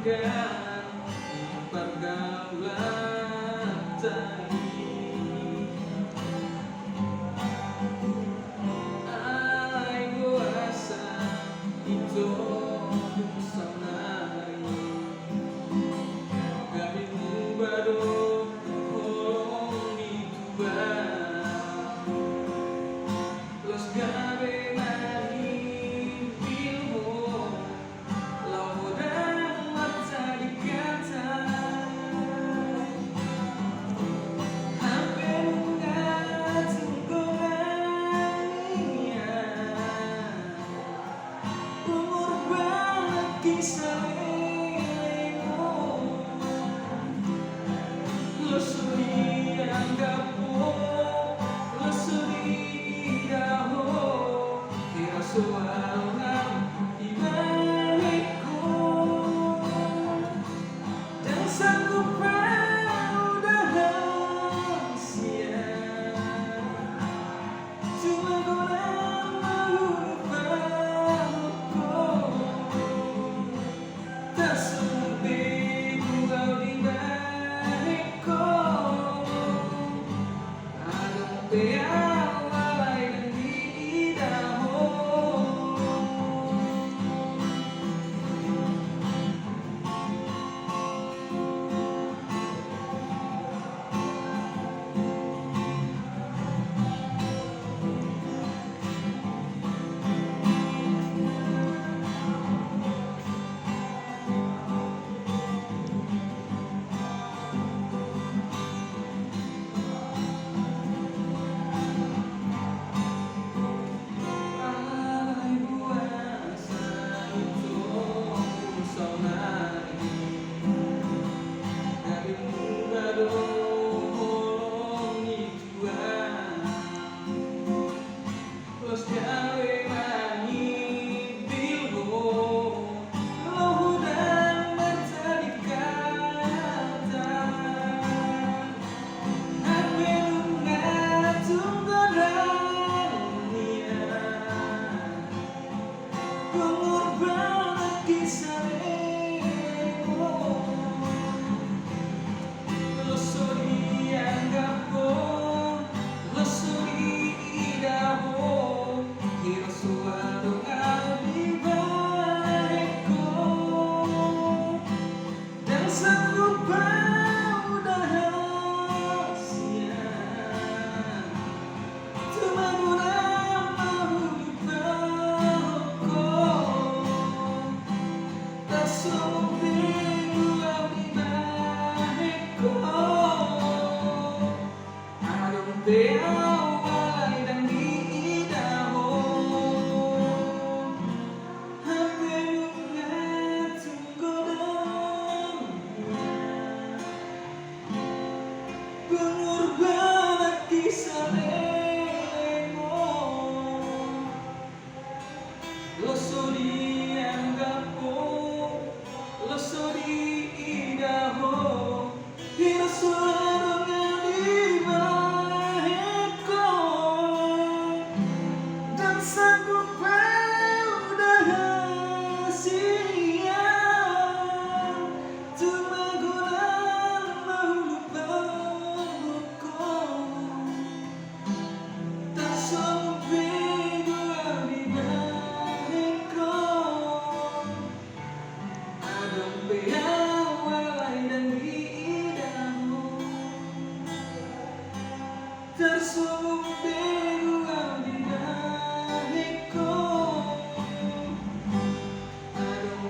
bagaikan pergaulan tadi. Ai kuasa itu sanai gabimu baru itu los gabe mani filmu lawan mata dikata hampir tunggangannya umur banget kisah lo suri anggapmu lo suri daho kira suarang ibariku dan sanggup udah sia cuma kurang mengubahku tak seperti kau di bariku adem walai dan lidahmu. Los gawe mani bilbo lo udah menjadi kata aku nggak tunggangannya umur banget kisahmu lo suri anggapmu lo suri idahmu kira suatu kali baikku dan sanggup udah sia cuma kurang mengubahku tak sempit gua di baikku adem walai dan lidahmu hampir nggak tunggangannya pengorbanan kisah lelemu lo suri anggapmu lo suri idahmu kira suara di baikku dan sanggup udah sia cuma kurang mengubahku tak sempit gua di baikku adem walai dan lidahmu tersembunyi gua di baikku adem